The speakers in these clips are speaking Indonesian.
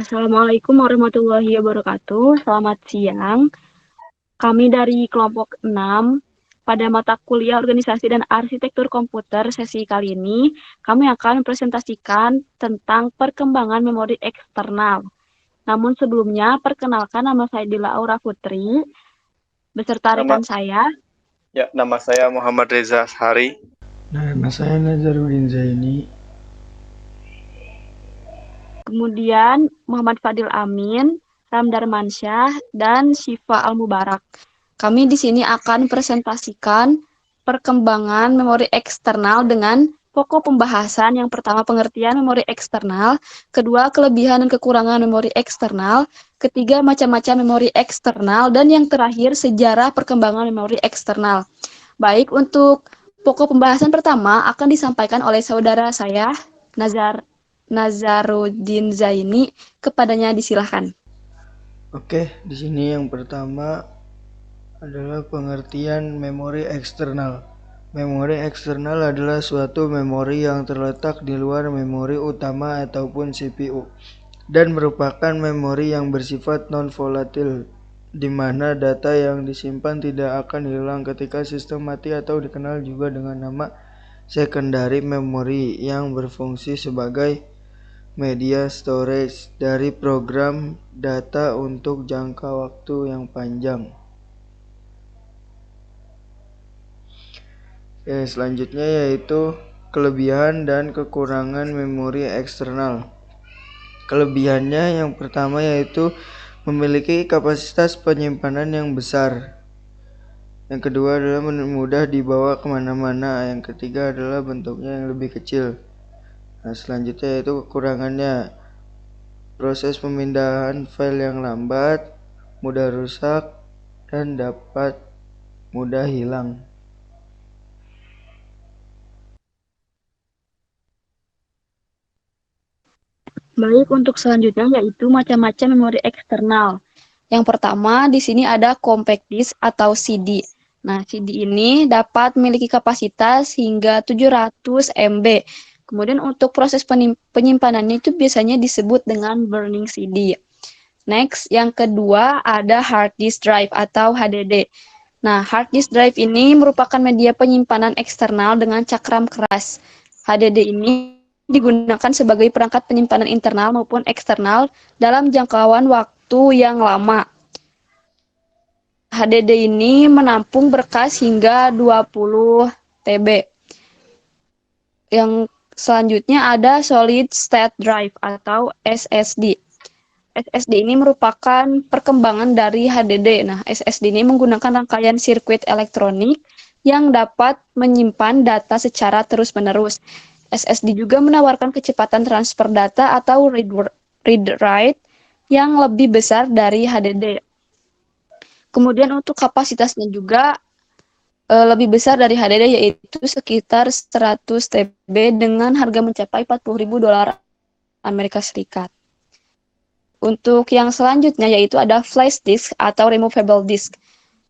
Assalamualaikum warahmatullahi wabarakatuh. Selamat siang. Kami dari kelompok 6 pada mata kuliah Organisasi dan Arsitektur Komputer sesi kali ini, kami akan mempresentasikan tentang perkembangan memori eksternal. Namun sebelumnya, perkenalkan nama saya Dila Aura Putri, beserta Nama rekan saya. nama saya Muhammad Reza Hari. Nama saya Nazaruddin Zaini. Kemudian Muhammad Fadil Amin, Ram Darmansyah, dan Syifa Al-Mubarak. Kami di sini akan presentasikan perkembangan memori eksternal dengan pokok pembahasan. Yang pertama, pengertian memori eksternal. Kedua, kelebihan dan kekurangan memori eksternal. Ketiga, macam-macam memori eksternal. Dan yang terakhir, sejarah perkembangan memori eksternal. Baik, untuk pokok pembahasan pertama akan disampaikan oleh saudara saya, Nazaruddin Zaini. Kepadanya disilahkan. Oke, di sini yang pertama adalah pengertian memori eksternal. Memori eksternal adalah suatu memori yang terletak di luar memori utama ataupun CPU dan merupakan memori yang bersifat non-volatil, di mana data yang disimpan tidak akan hilang ketika sistem mati atau dikenal juga dengan nama secondary memory yang berfungsi sebagai media storage dari program data untuk jangka waktu yang panjang. Selanjutnya yaitu kelebihan dan kekurangan memori eksternal. Kelebihannya yang pertama yaitu memiliki kapasitas penyimpanan yang besar. Yang kedua adalah mudah dibawa kemana-mana. Yang ketiga adalah bentuknya yang lebih kecil. Nah, selanjutnya yaitu kekurangannya. Proses pemindahan file yang lambat, mudah rusak, dan dapat mudah hilang. Baik, untuk selanjutnya yaitu macam-macam memori eksternal. Yang pertama, di sini ada compact disk atau CD. Nah, CD ini dapat memiliki kapasitas hingga 700 MB. Kemudian untuk proses penyimpanannya itu biasanya disebut dengan burning CD. Next, yang kedua ada hard disk drive atau HDD. Nah, hard disk drive ini merupakan media penyimpanan eksternal dengan cakram keras. HDD ini digunakan sebagai perangkat penyimpanan internal maupun eksternal dalam jangkauan waktu yang lama. HDD ini menampung berkas hingga 20 TB. Yang selanjutnya ada solid state drive atau SSD. SSD ini merupakan perkembangan dari HDD. Nah, SSD ini menggunakan rangkaian sirkuit elektronik yang dapat menyimpan data secara terus-menerus. SSD juga menawarkan kecepatan transfer data atau read-write yang lebih besar dari HDD. Kemudian untuk kapasitasnya juga lebih besar dari HDD, yaitu sekitar 100 TB dengan harga mencapai $40.000 Amerika Serikat. Untuk yang selanjutnya yaitu ada flash disk atau removable disk.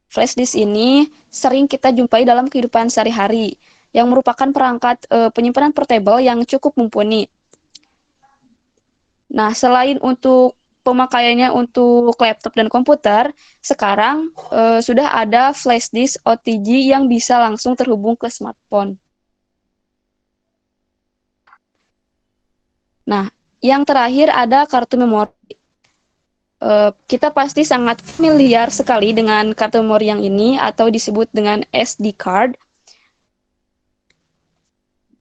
Flash disk ini sering kita jumpai dalam kehidupan sehari-hari yang merupakan perangkat penyimpanan portable yang cukup mumpuni. Nah, selain untuk pemakaiannya untuk laptop dan komputer, sekarang sudah ada flash disk OTG yang bisa langsung terhubung ke smartphone. Nah, yang terakhir ada kartu memori. Kita pasti sangat familiar sekali dengan kartu memori yang ini atau disebut dengan SD card.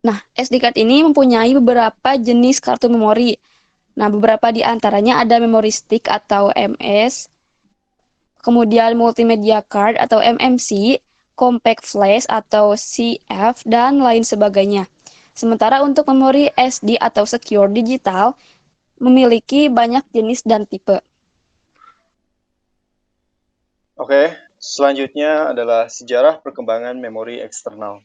Nah, SD card ini mempunyai beberapa jenis kartu memori. Nah, beberapa di antaranya ada memory stick atau MS, kemudian multimedia card atau MMC, compact flash atau CF, dan lain sebagainya. Sementara untuk memori SD atau secure digital memiliki banyak jenis dan tipe. Oke, selanjutnya adalah sejarah perkembangan memori eksternal.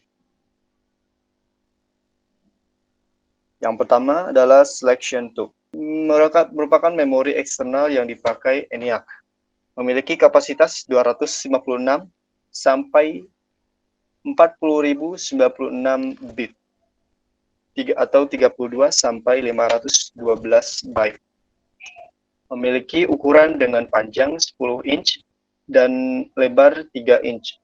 Yang pertama adalah selection tube. Merupakan memori eksternal yang dipakai ENIAC. Memiliki kapasitas 256 sampai 40.096 bit atau 32 sampai 512 byte. memiliki ukuran dengan panjang 10 inch dan lebar 3 inch.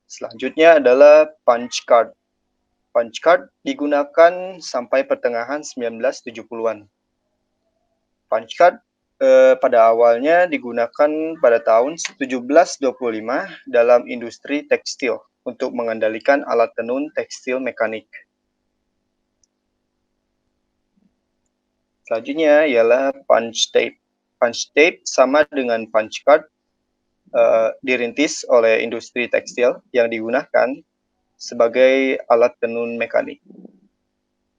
Selanjutnya adalah punch card. Punch card digunakan sampai pertengahan 1970-an. Punch card pada awalnya digunakan pada tahun 1725 dalam industri tekstil untuk mengendalikan alat tenun tekstil mekanik. Selanjutnya ialah punch tape. Punch tape sama dengan punch card dirintis oleh industri tekstil yang digunakan sebagai alat tenun mekanik.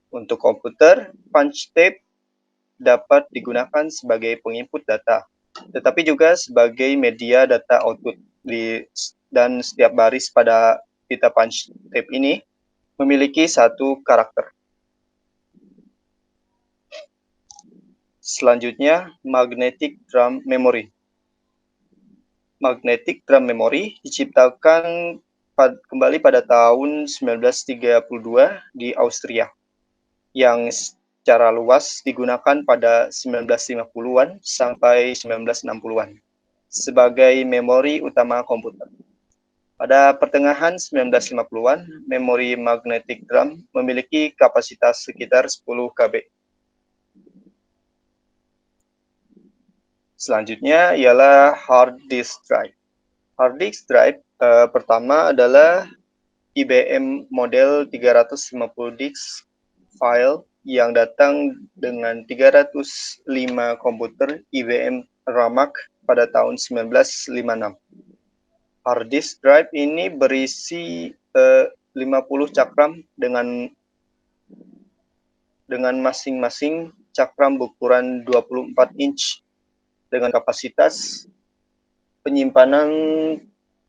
Untuk komputer, punch tape dapat digunakan sebagai penginput data, tetapi juga sebagai media data output dan setiap baris pada pita punch tape ini memiliki satu karakter. Selanjutnya, magnetic drum memory. Magnetic drum memory diciptakan kembali pada tahun 1932 di Austria, yang secara luas digunakan pada 1950-an sampai 1960-an sebagai memori utama komputer. Pada pertengahan 1950-an, memori magnetic drum memiliki kapasitas sekitar 10 KB. Selanjutnya ialah hard disk drive. Hard disk drive pertama adalah IBM model 350 disk file yang datang dengan 305 komputer IBM RAMAC pada tahun 1956. Hard disk drive ini berisi 50 cakram dengan masing-masing cakram berukuran 24 inch dengan kapasitas penyimpanan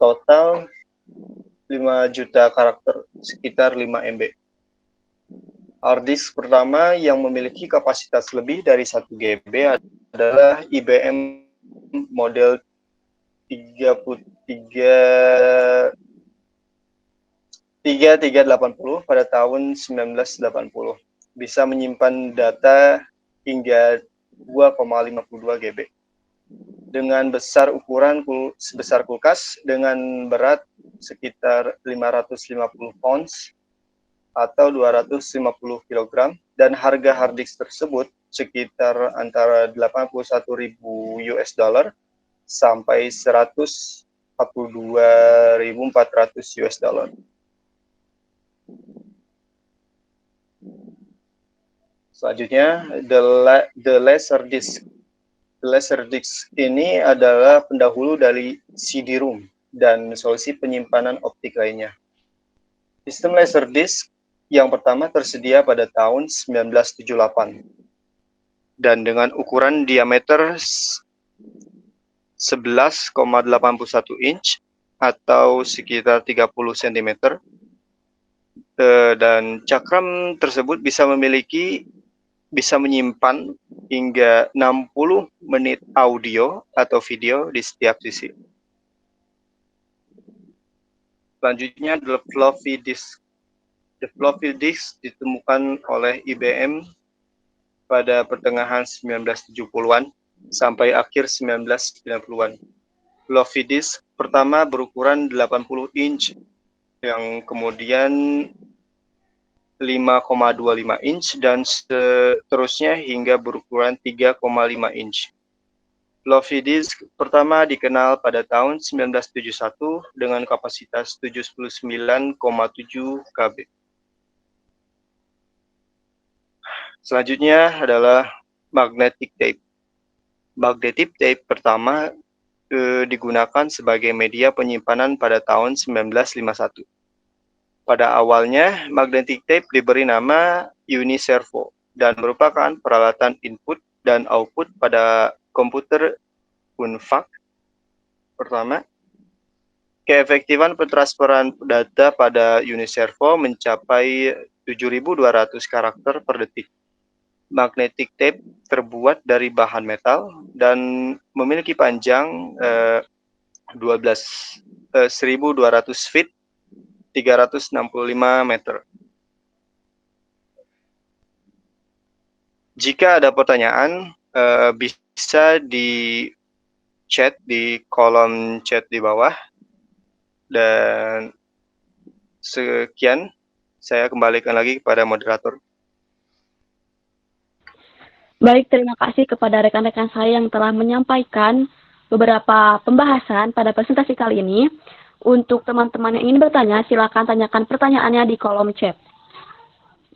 total 5 juta karakter, sekitar 5 MB. Hard disk pertama yang memiliki kapasitas lebih dari 1 GB adalah IBM model 3380 pada tahun 1980. Bisa menyimpan data hingga 2,52 GB. Dengan besar ukuran sebesar kulkas dengan berat sekitar 550 pounds atau 250 kg dan harga hard disk tersebut sekitar antara 81.000 US dollar sampai 142.400 US dollar. Selanjutnya, the Laserdisc. Laserdisc ini adalah pendahulu dari CD-ROM dan solusi penyimpanan optik lainnya. Sistem Laserdisc yang pertama tersedia pada tahun 1978 dan dengan ukuran diameter 11,81 inch atau sekitar 30 cm dan cakram tersebut bisa menyimpan hingga 60 menit audio atau video di setiap sisi. Selanjutnya, the floppy disk. The floppy disk ditemukan oleh IBM pada pertengahan 1970-an sampai akhir 1990-an. Floppy disk pertama berukuran 80 inch, yang kemudian 5,25 inch dan seterusnya hingga berukuran 3,5 inch. Floppy disk pertama dikenal pada tahun 1971 dengan kapasitas 79,7 KB. Selanjutnya adalah magnetic tape. Magnetic tape pertama digunakan sebagai media penyimpanan pada tahun 1951. Pada awalnya, magnetic tape diberi nama Uniservo dan merupakan peralatan input dan output pada komputer UNFAC. Pertama, keefektifan pentransferan data pada Uniservo mencapai 7.200 karakter per detik. Magnetic tape terbuat dari bahan metal dan memiliki panjang 1.200 feet, 365 meter. Jika ada pertanyaan, bisa di chat di kolom chat di bawah. Dan sekian, saya kembalikan lagi kepada moderator. Baik, terima kasih kepada rekan-rekan saya yang telah menyampaikan beberapa pembahasan pada presentasi kali ini. Untuk teman-teman yang ingin bertanya, silakan tanyakan pertanyaannya di kolom chat.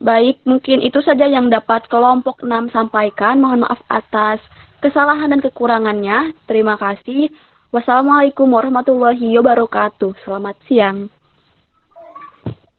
Baik, mungkin itu saja yang dapat kelompok 6 sampaikan. Mohon maaf atas kesalahan dan kekurangannya. Terima kasih. Wassalamualaikum warahmatullahi wabarakatuh. Selamat siang.